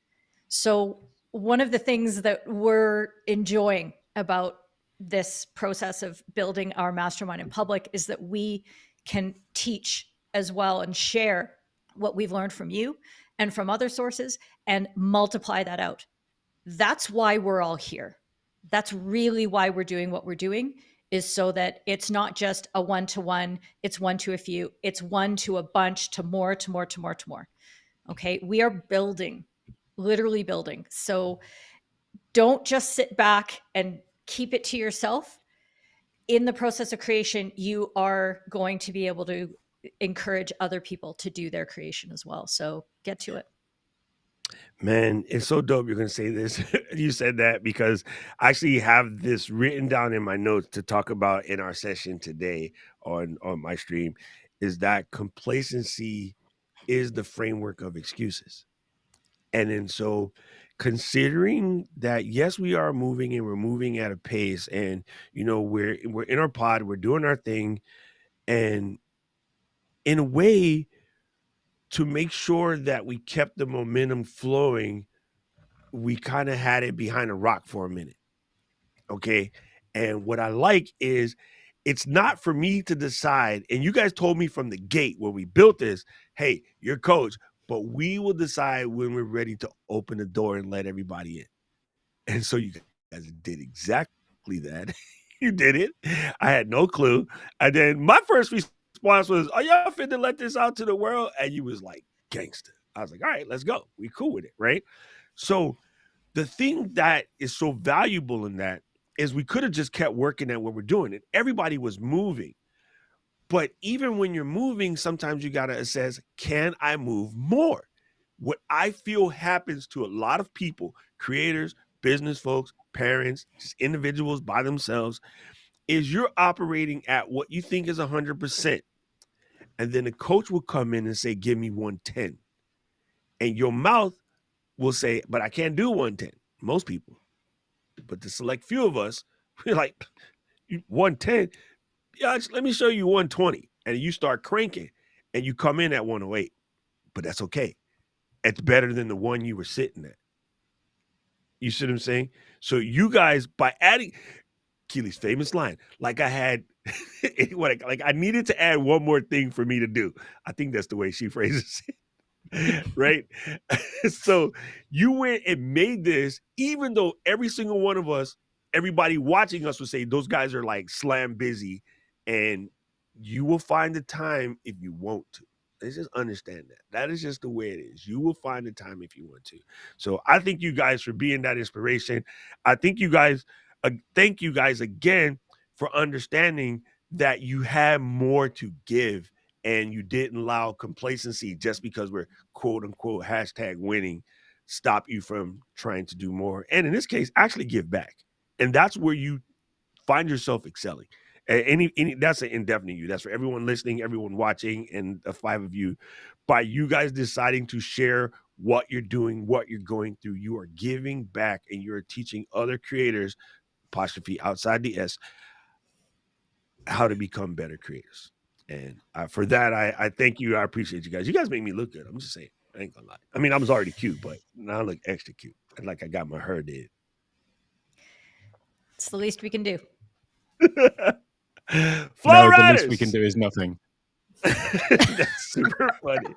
So one of the things that we're enjoying about this process of building our mastermind in public is that we can teach as well and share what we've learned from you and from other sources and multiply that out. That's why we're all here. That's really why we're doing what we're doing, is so that it's not just a one-to-one, it's one to a few, it's one to a bunch, to more, to more, to more, to more. Okay. We are building, literally building. So don't just sit back and keep it to yourself. In the process of creation, you are going to be able to encourage other people to do their creation as well. So get to it. Man, it's so dope you're going to say this. You said that because I actually have this written down in my notes to talk about in our session today on my stream, is that complacency is the framework of excuses. And then so considering that, yes, we are moving and we're moving at a pace, and we're in our pod, we're doing our thing, and in a way, to make sure that we kept the momentum flowing, we kind of had it behind a rock for a minute. Okay. And what I like is it's not for me to decide. And you guys told me from the gate when we built this, hey, you're coach, but we will decide when we're ready to open the door and let everybody in. And so you guys did exactly that. You did it. I had no clue. And then my first response was, are y'all finna let this out to the world? And you was like, gangster. I was like, all right, let's go. We cool with it, right? So the thing that is so valuable in that is we could have just kept working at what we're doing, and everybody was moving. But even when you're moving, sometimes you got to assess, can I move more? What I feel happens to a lot of people, creators, business folks, parents, just individuals by themselves, is you're operating at what you think is 100%. And then the coach will come in and say, give me 110. And your mouth will say, but I can't do 110. Most people. But the select few of us, we're like, 110? Yeah, let me show you 120. And you start cranking and you come in at 108. But that's okay. It's better than the one you were sitting at. You see what I'm saying? So you guys, by adding Keely's famous line, like I had, like I needed to add one more thing for me to do. I think that's the way she phrases it. Right? So you went and made this, even though every single one of us, everybody watching us would say those guys are like slam busy, and you will find the time if you want to. Let's just understand that. That is just the way it is. You will find the time if you want to. So I thank you guys for being that inspiration. I think you guys, thank you guys again for understanding that you have more to give, and you didn't allow complacency just because we're quote unquote hashtag winning stop you from trying to do more. And in this case, actually give back. And that's where you find yourself excelling. Any that's an indefinite you. That's for everyone listening, everyone watching, and the 5 of you. By you guys deciding to share what you're doing, what you're going through, you are giving back, and you're teaching other creators, apostrophe outside the S, how to become better creators. And for that, I thank you. I appreciate you guys. You guys make me look good. I'm just saying. I ain't gonna lie. I mean, I was already cute, but now I look extra cute. Like I got my hair did. It's the least we can do. Flow The Riders. least we can do is nothing. That's super funny.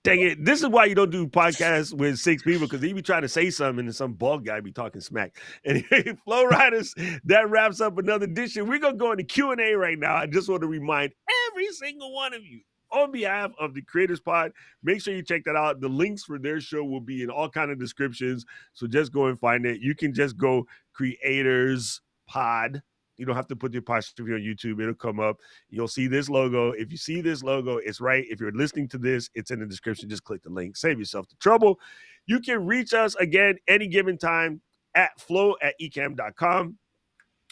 Dang it. This is why you don't do podcasts with 6 people, because they be trying to say something and some bald guy be talking smack. Anyway, Flow Riders, that wraps up another edition. We're going to go into Q&A right now. I just want to remind every single one of you, on behalf of the Creators Pod, make sure you check that out. The links for their show will be in all kind of descriptions. So just go and find it. You can just go Creators Pod. You don't have to put the apostrophe on YouTube. It'll come up. You'll see this logo. If you see this logo, it's right. If you're listening to this, it's in the description. Just click the link. Save yourself the trouble. You can reach us again any given time at flow@ecamm.com.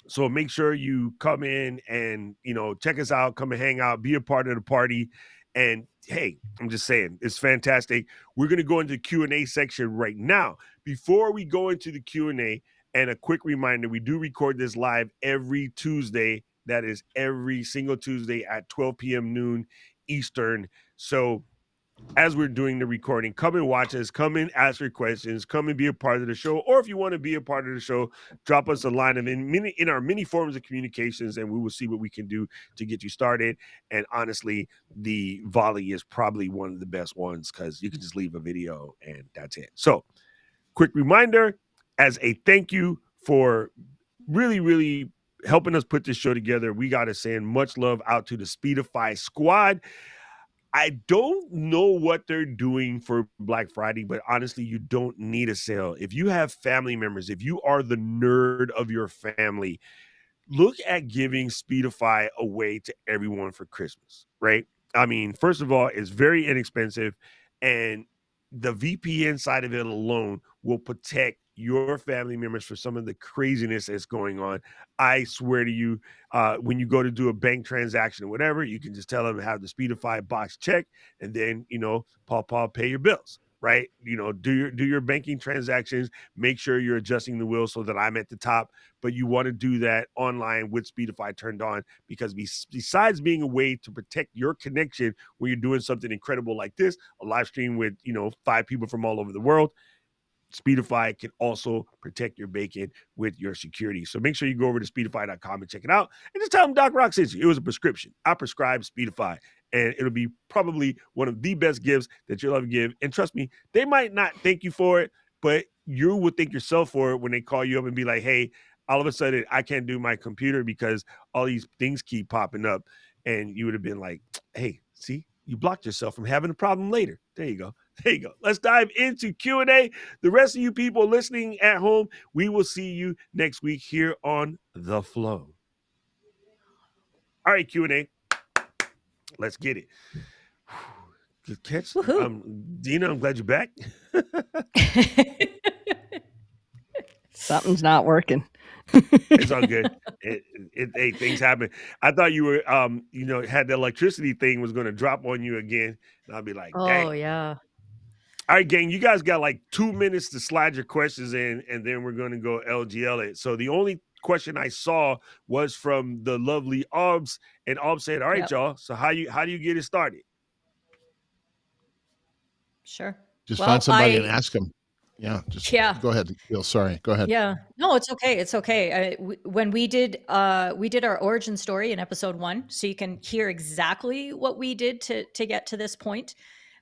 So make sure you come in and, check us out, come and hang out, be a part of the party. And hey, I'm just saying, it's fantastic. We're going to go into the Q&A section right now. Before we go into the Q&A, and a quick reminder, we do record this live every Tuesday. That is every single Tuesday at 12 p.m. noon Eastern. So as we're doing the recording, come and watch us, come and ask your questions, come and be a part of the show. Or if you want to be a part of the show, drop us a line in our many forms of communications, and we will see what we can do to get you started. And honestly, the volley is probably one of the best ones, because you can just leave a video and that's it. So quick reminder, as a thank you for really, really helping us put this show together, we got to send much love out to the Speedify squad. I don't know what they're doing for Black Friday, but honestly, you don't need a sale. If you have family members, if you are the nerd of your family, look at giving Speedify away to everyone for Christmas, right? I mean, first of all, it's very inexpensive, and the VPN side of it alone will protect your family members for some of the craziness that's going on. I swear to you, when you go to do a bank transaction or whatever, you can just tell them to have the Speedify box checked, and then, Paw pay your bills. right? Do your banking transactions, make sure you're adjusting the wheel so that I'm at the top, but you want to do that online with Speedify turned on, because besides being a way to protect your connection when you're doing something incredible like this, a live stream with 5 people from all over the world, Speedify can also protect your bacon with your security. So make sure you go over to speedify.com and check it out. And just tell them Doc Rock sent you. It was a prescription. I prescribed Speedify, and it'll be probably one of the best gifts that you'll ever give. And trust me, they might not thank you for it, but you will thank yourself for it when they call you up and be like, hey, all of a sudden I can't do my computer because all these things keep popping up. And you would have been like, hey, see, you blocked yourself from having a problem later. There you go. There you go. Let's dive into Q&A. The rest of you people listening at home, we will see you next week here on The Flow. All right, Q&A. Let's get it. Good catch. Dina, I'm glad you're back. Something's not working. It's all good. Hey, things happen. I thought you were, had the electricity thing was going to drop on you again. And I'll be like, dang. Oh, yeah. All right, gang, you guys got like 2 minutes to slide your questions in, and then we're going to go LGL it. So the only question I saw was from the lovely Obs, and Obs said, all right, y'all, so how do you get it started? Sure. Just find somebody and ask them. Yeah. Go ahead. Sorry. Go ahead. Yeah. No, it's okay. It's okay. When we did our origin story in episode 1, so you can hear exactly what we did to get to this point.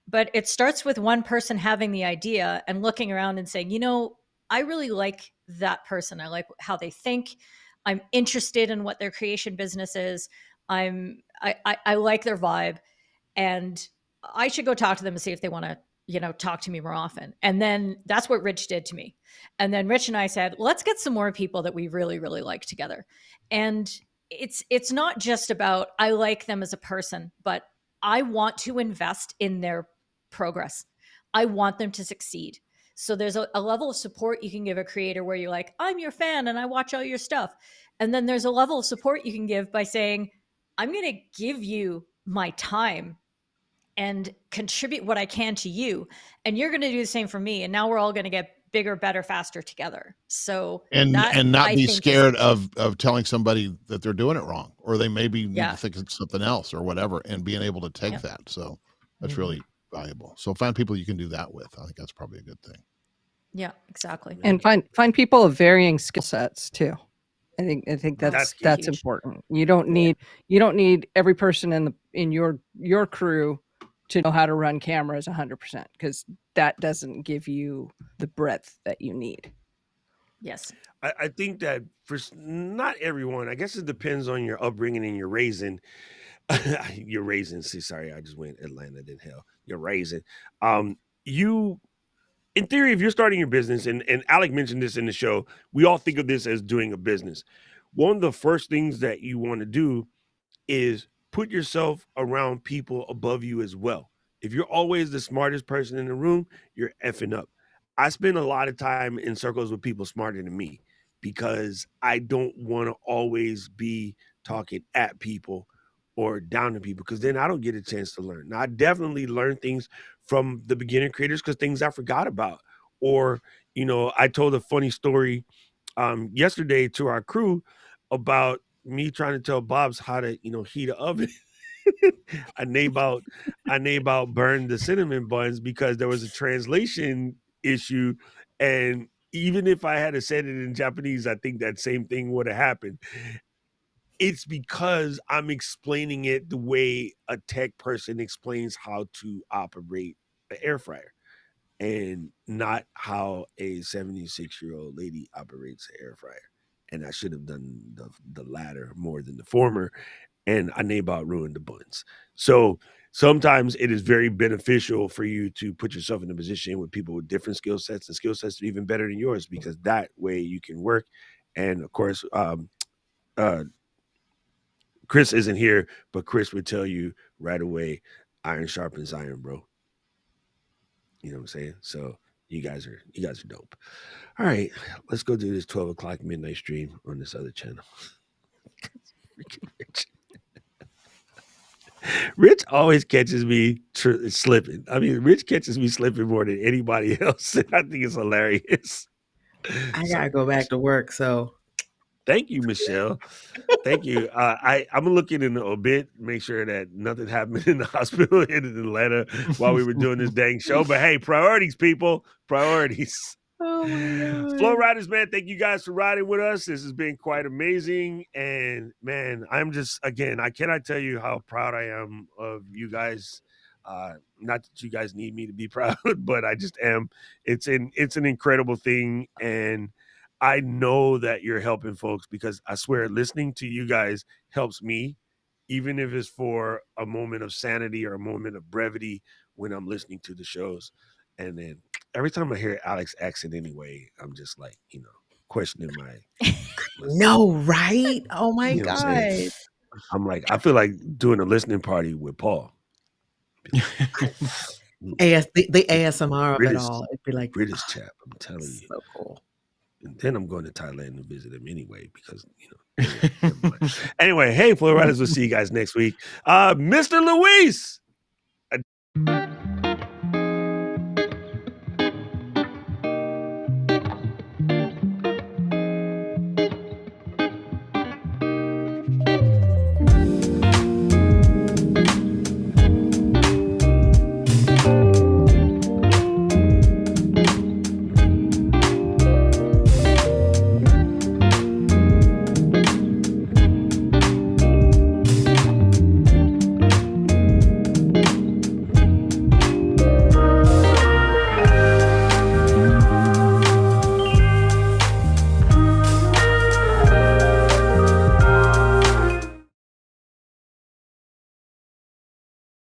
But it starts with one person having the idea and looking around and saying, I really like that person. I like how they think. I'm interested in what their creation business is. I like their vibe, and I should go talk to them and see if they want to talk to me more often. And then that's what Rich did to me. And then Rich and I said, let's get some more people that we really, really like together. And it's not just about, I like them as a person, but I want to invest in their progress. I want them to succeed. So there's a level of support you can give a creator where you're like, I'm your fan and I watch all your stuff. And then there's a level of support you can give by saying, I'm going to give you my time and contribute what I can to you. And you're going to do the same for me. And now we're all going to get bigger, better, faster together. So and not be scared of telling somebody that they're doing it wrong, or they maybe need to think it's something else or whatever, and being able to take that. So that's really valuable. So find people you can do that with. I think that's probably a good thing. Yeah, exactly. And find people of varying skill sets too. I think that's huge. important. You don't need every person in your crew to know how to run cameras 100%, because that doesn't give you the breadth that you need. Yes. I think that for not everyone, I guess it depends on your upbringing and your raising. Your raising. Sorry, I just went Atlanta, then hell. Your raising. You, in theory, if you're starting your business, and Alec mentioned this in the show, we all think of this as doing a business. One of the first things that you want to do is put yourself around people above you as well. If you're always the smartest person in the room, you're effing up. I spend a lot of time in circles with people smarter than me because I don't want to always be talking at people or down to people, because then I don't get a chance to learn. Now, I definitely learn things from the beginner creators because things I forgot about. Or, I told a funny story yesterday to our crew about me trying to tell Bob's how to, heat an oven. I name out burned the cinnamon buns because there was a translation issue. And even if I had said it in Japanese, I think that same thing would have happened. It's because I'm explaining it the way a tech person explains how to operate an air fryer, and not how a 76-year-old lady operates an air fryer. And I should have done the latter more than the former. And I about ruined the buns. So sometimes it is very beneficial for you to put yourself in a position with people with different skill sets, and skill sets that are even better than yours, because that way you can work. And of course, Chris isn't here, but Chris would tell you right away, iron sharpens iron, bro. You know what I'm saying? So you guys are dope. All right, let's go do this 12 o'clock midnight stream on this other channel. Freaking rich. Rich always catches me slipping. I mean, Rich catches me slipping more than anybody else. I think it's hilarious. I So, gotta go back to work, so thank you, Michelle. Thank you. I'm looking in the obit, make sure that nothing happened in the hospital in Atlanta while we were doing this dang show. But hey, priorities, people, priorities. oh my Flow god. Riders, man, thank you guys for riding with us. This has been quite amazing. And man, I'm just, again, I cannot tell you how proud I am of you guys. Not that you guys need me to be proud, but I just am. It's an incredible thing. And I know that you're helping folks, because I swear listening to you guys helps me, even if it's for a moment of sanity or a moment of brevity when I'm listening to the shows. And then every time I hear Alec's accent anyway, I'm just like, questioning my No, right? Oh my you know what I'm saying? god. I'm like, I feel like doing a listening party with Paul. The ASMR of it British, all. It'd be like British chap, I'm telling you. so cool. And then I'm going to Thailand to visit him anyway, because anyway, hey, Flow Riders, we'll see you guys next week. Mr. Luis.